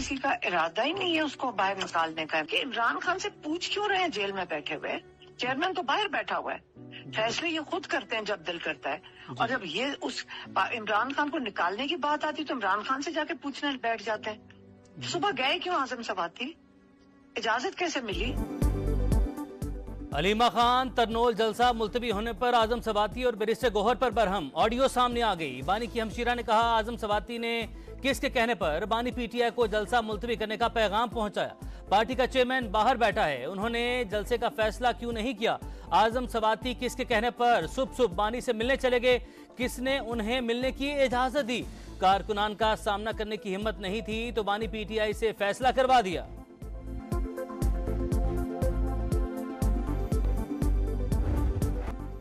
किसी का इरादा ही नहीं है उसको बाहर निकालने का। कि इमरान खान से पूछ क्यों रहे हैं जेल में बैठे हुए? चेयरमैन तो बाहर बैठा हुआ है, फैसले ये खुद करते हैं जब दिल करता है। और जब ये उस इमरान खान को निकालने की बात आती तो इमरान खान से जाके पूछने बैठ जाते हैं। सुबह गए क्यों आजम सवाती? इजाजत कैसे मिली? अलीमा खान तरनोल जलसा मुलतवी होने पर आजम सवाती और बैरिस्टर गौहर पर बरहम। ऑडियो सामने आ गई। बानी की हमशीरा ने कहा आजम सवाती ने किसके कहने पर बानी पीटीआई को जलसा मुलतवी करने का पैगाम पहुंचाया। पार्टी का चेयरमैन बाहर बैठा है, उन्होंने जलसे का फैसला क्यों नहीं किया? आजम सवाती किसके कहने पर सुबह बानी से मिलने चले गए? किसने उन्हें मिलने की इजाजत दी? कारकुनान का सामना करने की हिम्मत नहीं थी तो बानी पीटीआई से फैसला करवा दिया।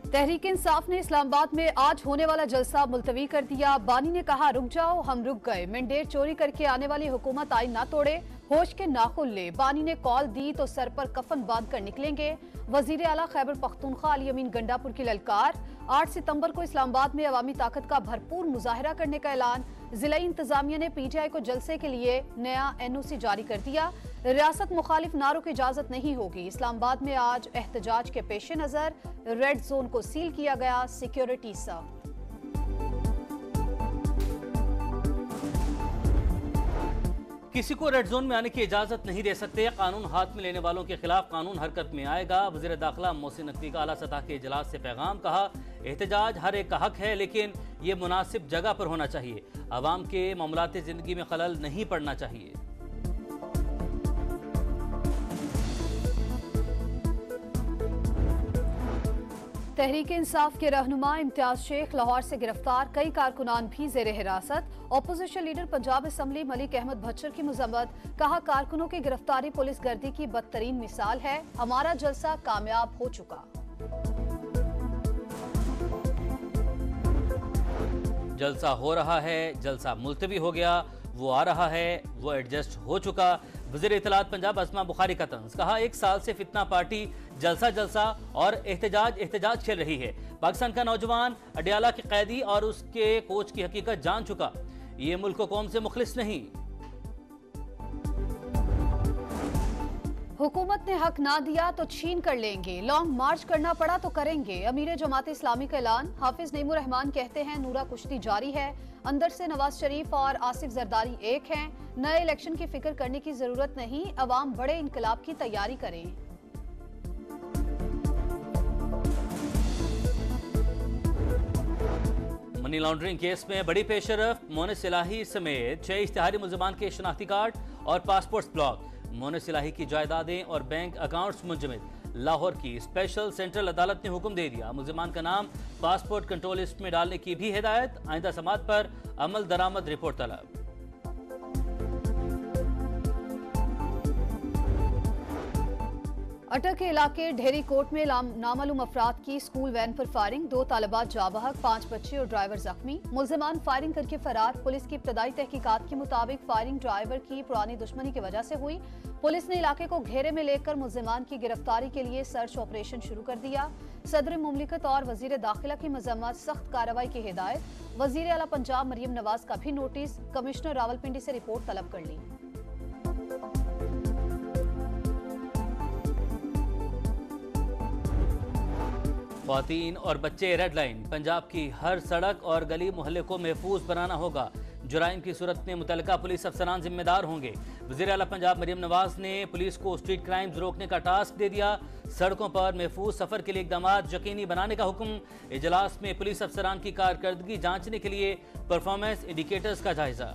तहरीक इंसाफ ने इस्लामाबाद में आज होने वाला जलसा मुलतवी कर दिया। बानी ने कहा रुक जाओ, हम रुक गए। मंडेर चोरी करके आने वाली हुकूमत आइन ना तोड़े, होश के नाखुन ले। बानी ने कॉल दी तो सर पर कफन बांध कर निकलेंगे। वजीर आला खैबर पख्तूनख्वा अली अमीन गंडापुर की ललकार। 8 सितंबर को इस्लामाबाद में अवामी ताकत का भरपूर मुजाहरा करने का ऐलान। जिला इंतजामिया ने पीटीआई को जलसे के लिए नया एनओसी जारी कर दिया। रियासत मुखालिफ नारों की इजाजत नहीं होगी। इस्लामाबाद में आज एहतजाज के पेश नजर रेड जोन को सील किया गया। सिक्योरिटी सख्त। किसी को रेड जोन में आने की इजाजत नहीं दे सकते। कानून हाथ में लेने वालों के खिलाफ कानून हरकत में आएगा। वजीर दाखिला मोहसिन नकवी का आला सतह के इजलास से पैगाम। कहा एहतजाज हर एक का हक है लेकिन ये मुनासिब जगह पर होना चाहिए। अवाम के मामलाती जिंदगी में खलल नहीं पड़ना चाहिए। तहरीक इंसाफ के रहनुमा इम्तियाज शेख लाहौर से गिरफ्तार। कई कारकुनान भी जेर हिरासत। Opposition leader Punjab assembly Malik Ahmad Bhachar की मजम्मत। कहा कारकुनों की गिरफ्तारी पुलिस गर्दी की बदतरीन मिसाल है। हमारा जलसा कामयाब हो चुका। जलसा हो रहा है, जलसा मुलतवी हो गया, वो आ रहा है, वो एडजस्ट हो चुका। वज़ीर इत्तलात पंजाब अस्मा बुखारी का तंज। कहा 1 साल से फितना पार्टी जलसा जलसा और एहतजाज खेल रही है। पाकिस्तान का नौजवान अडियाला के कैदी और उसके कोच की हकीकत जान चुका। ये मुल्क को कौम से मुखलिस नहीं। हुकूमत ने हक ना दिया तो छीन कर लेंगे। लॉन्ग मार्च करना पड़ा तो करेंगे। अमीर जमात इस्लामी का ऐलान। हाफिज नईमुर रहमान कहते हैं नूरा कुश्ती जारी है। अंदर से नवाज शरीफ और आसिफ जरदारी एक हैं। नए इलेक्शन की फिक्र करने की जरूरत नहीं। अवाम बड़े इनकलाब की तैयारी करें। मनी लॉन्ड्रिंग केस में बड़ी पेशरफ। मोनिस इलाही समेत 6 इश्तिहारी मुल्ज़मान के शनाख्ती कार्ड और पासपोर्ट ब्लॉक। मोनिस इलाही की जायदादें और बैंक अकाउंट्स मुंजमद। लाहौर की स्पेशल सेंट्रल अदालत ने हुक्म दे दिया मुल्ज़मान का नाम पासपोर्ट कंट्रोल लिस्ट में डालने की भी हिदायत। आइंदा समात पर अमल दरामद रिपोर्ट तलब। अटक के इलाके ढेरी कोट में नामालूम अफराद की स्कूल वैन पर फायरिंग। 2 तालिबात जाबहक, 5 बच्चे और ड्राइवर जख्मी। मुल्ज़िमान फायरिंग करके फरार। पुलिस की इब्तदाई तहकीकात के मुताबिक फायरिंग ड्राइवर की पुरानी दुश्मनी की वजह से हुई। पुलिस ने इलाके को घेरे में लेकर मुल्ज़िमान की गिरफ्तारी के लिए सर्च ऑपरेशन शुरू कर दिया। सदर मुमलिकत और वजीर दाखिला की मजम्मत, सख्त कार्रवाई की हिदायत। वजीर आला पंजाब मरियम नवाज का भी नोटिस। कमिश्नर रावलपिंडी से रिपोर्ट तलब कर ली। ख्वातीन और बच्चे रेड लाइन। पंजाब की हर सड़क और गली मोहल्ले को महफूज बनाना होगा। जुराइम की सूरत में मुतल्लिका पुलिस अफसरान जिम्मेदार होंगे। वज़ीर आला पंजाब मरियम नवाज ने पुलिस को स्ट्रीट क्राइम्स रोकने का टास्क दे दिया। सड़कों पर महफूज सफर के लिए इक़दामात यकीनी बनाने का हुक्म। इजलास में पुलिस अफसरान की कारकर्दगी जांचने के लिए परफॉर्मेंस इंडिकेटर्स का जायजा।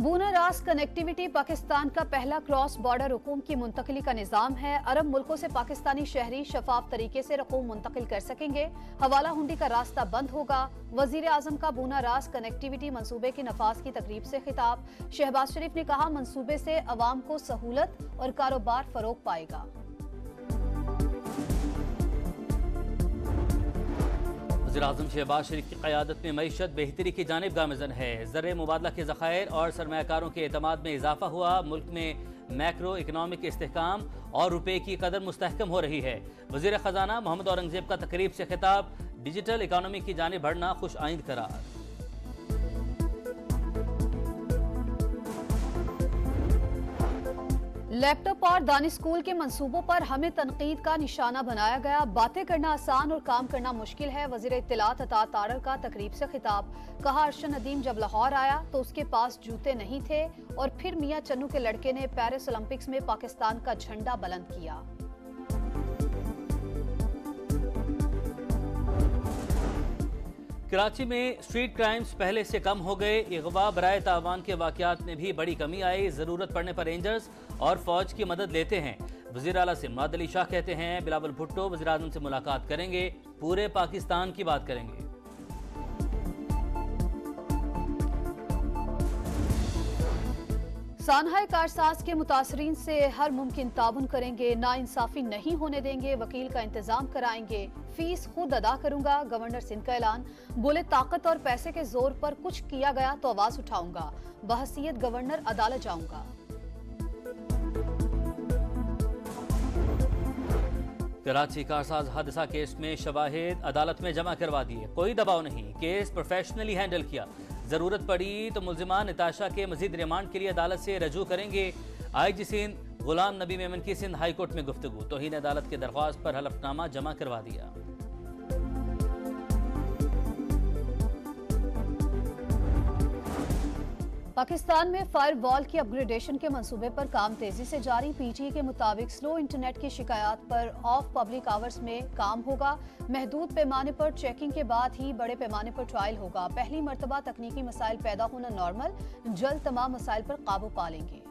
बूना रास कनेक्टिविटी पाकिस्तान का पहला क्रॉस बॉर्डर रकूम की मुंतकिली का निज़ाम है। अरब मुल्कों से पाकिस्तानी शहरी शफाफ तरीके से रकूम मुंतकिल कर सकेंगे। हवाला हुंडी का रास्ता बंद होगा। वजीर आजम का बूना रास कनेक्टिविटी मंसूबे की नफाज की तकरीब से खिताब। शहबाज शरीफ ने कहा मंसूबे से अवाम को सहूलत और कारोबार फरोग पाएगा। वज़ीर-ए-आज़म शहबाज शरीफ की क़यादत में मईशत बेहतरी की जानिब गामज़न है। ज़र मुबादला के ज़खायर और सरमायाकारों के एतमाद में इजाफा हुआ। मुल्क में मैक्रो इकोनॉमिक इस्तेहकाम और रुपए की कदर मुस्तहकम हो रही है। वजीर खजाना मोहम्मद औरंगजेब का तकरीब से खिताब, डिजिटल इकोनॉमी की जानिब बढ़ना खुश आइंद करार। लैपटॉप और दानिश स्कूल के मंसूबों पर हमें तनकीद का निशाना बनाया गया। बातें करना आसान और काम करना मुश्किल है। वजीर इत्तलात अता तारर का तकरीब से खिताब, कहा अरशद नदीम जब लाहौर आया तो उसके पास जूते नहीं थे और फिर मियां चन्नू के लड़के ने पेरिस ओलंपिक्स में पाकिस्तान का झंडा बुलंद किया। कराची में स्ट्रीट क्राइम्स पहले से कम हो गए। अगवा बराए तावान के वाकयात में भी बड़ी कमी आई। जरूरत पड़ने पर रेंजर्स और फौज की मदद लेते हैं। वजीर आला से मुराद अली शाह कहते हैं बिलावल भुट्टो वजीर आज़म से मुलाकात करेंगे, पूरे पाकिस्तान की बात करेंगे। सानहाय कारसाज के मुतासरीन से हर मुमकिन ताउन करेंगे, नाइंसाफी नहीं होने देंगे, वकील का इंतजाम कराएंगे, फीस खुद अदा करूंगा। गवर्नर सिंध का ऐलान, बोले ताकत और पैसे के जोर पर कुछ किया गया तो आवाज उठाऊंगा, बहसीयत गवर्नर अदालत जाऊंगा। कराची कारसाज हादसा केस में शवाहिद अदालत में जमा करवा दिए, कोई दबाव नहीं, केस प्रोफेशनली हैंडल किया। जरूरत पड़ी तो मुल्जिमान निताशा के मजीद रिमांड के लिए अदालत से रजू करेंगे। आईजी सिंध गुलाम नबी मेमन की सिंध हाई कोर्ट में गुफ्तगू, तौहीन अदालत की दरख्वास्त पर हलफनामा जमा करवा दिया। पाकिस्तान में फायरवॉल की अपग्रेडेशन के मंसूबे पर काम तेजी से जारी। पीटीए के मुताबिक स्लो इंटरनेट की शिकायत पर ऑफ पब्लिक आवर्स में काम होगा। महदूद पैमाने पर चेकिंग के बाद ही बड़े पैमाने पर ट्रायल होगा। पहली मर्तबा तकनीकी मसाइल पैदा होना नॉर्मल, जल्द तमाम मसाइल पर काबू पा लेंगे।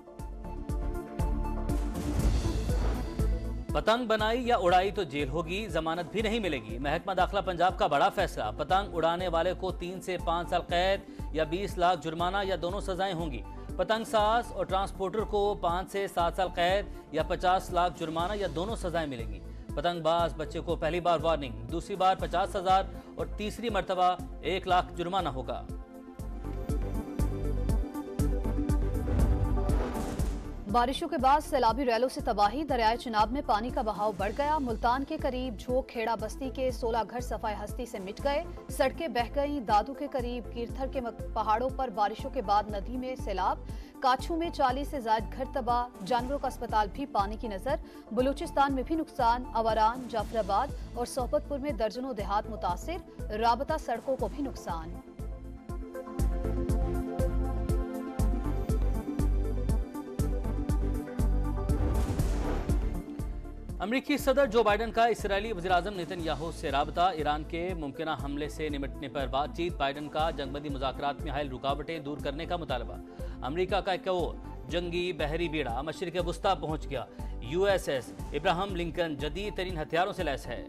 पतंग बनाई या उड़ाई तो जेल होगी, जमानत भी नहीं मिलेगी। महकमा दाखिला पंजाब का बड़ा फैसला, पतंग उड़ाने वाले को 3 से 5 साल कैद या 20 लाख जुर्माना या दोनों सजाएं होंगी। पतंग साज और ट्रांसपोर्टर को 5 से 7 साल कैद या 50 लाख जुर्माना या दोनों सजाएं मिलेंगी। पतंगबाज बच्चे को पहली बार वार्निंग, दूसरी बार 50,000 और तीसरी मर्तबा 1 लाख जुर्माना होगा। बारिशों के बाद सैलाबी रैलों से तबाही, दरियाए चिनाब में पानी का बहाव बढ़ गया। मुल्तान के करीब झोंक खेड़ा बस्ती के 16 घर सफाई हस्ती से मिट गए, सड़कें बह गईं। दादू के करीब कीरथर के पहाड़ों पर बारिशों के बाद नदी में सैलाब। काछू में 40 से ज्यादा घर तबाह, जानवरों का अस्पताल भी पानी की नजर। बलूचिस्तान में भी नुकसान, अवारान, जाफराबाद और सोहबतपुर में दर्जनों देहात मुतासिर, राबता सड़कों को भी नुकसान। अमरीकी सदर जो बाइडन का इसराइली वज़ीर-ए-आज़म नेतन्याहू से राबता, ईरान के मुमकिना हमले से निपटने पर बातचीत। बाइडन का जंगबंदी मुज़ाकरात में हायल रुकावटें दूर करने का मुतालबा। अमरीका का एक और जंगी बहरी बेड़ा मशरिक़ वुस्ता पहुंच गया। यूएसएस इब्राहिम लिंकन जदीद तरीन हथियारों से लैस है।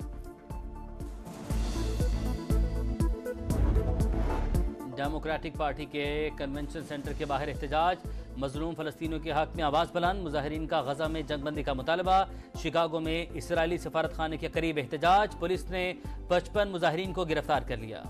डेमोक्रेटिक पार्टी के कन्वेंशन सेंटर के बाहर एहतजाज, मजलूम फलस्तीनियों के हक में आवाज़ बुलंद। मुजाहिरीन का गजा में जंगबंदी का मुतालबा। शिकागो में इसराइली सफारत खाने के करीब एहतजाज, पुलिस ने 55 मुजाहिरीन को गिरफ्तार कर लिया।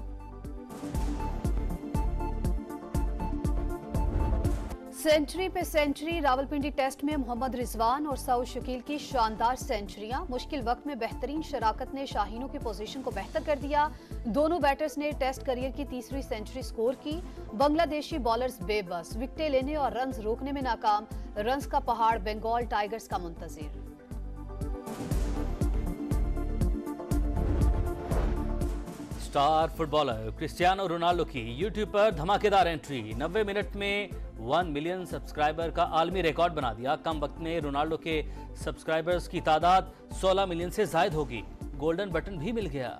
सेंचुरी पे सेंचुरी, रावलपिंडी टेस्ट में मोहम्मद रिजवान और सऊद शकील की शानदार सेंचुरियां। मुश्किल वक्त में बेहतरीन शराकत ने शाहीनों की पोजीशन को बेहतर कर दिया। दोनों बैटर्स ने टेस्ट करियर की तीसरी सेंचुरी स्कोर की। बांग्लादेशी बॉलर्स बेबस, विकेटें लेने और रन्स रोकने में नाकाम। रन्स का पहाड़ बंगाल टाइगर्स का मुंतजिर। स्टार फुटबॉलर क्रिस्टियानो रोनाल्डो की यूट्यूब पर धमाकेदार एंट्री। 90 मिनट में 1 मिलियन सब्सक्राइबर का आलमी रिकॉर्ड बना दिया। कम वक्त में रोनाल्डो के सब्सक्राइबर्स की तादाद 16 मिलियन से जायद होगी। गोल्डन बटन भी मिल गया।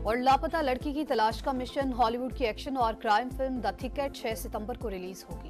और लापता लड़की की तलाश का मिशन, हॉलीवुड की एक्शन और क्राइम फिल्म द थिकेट 6 सितंबर को रिलीज होगी।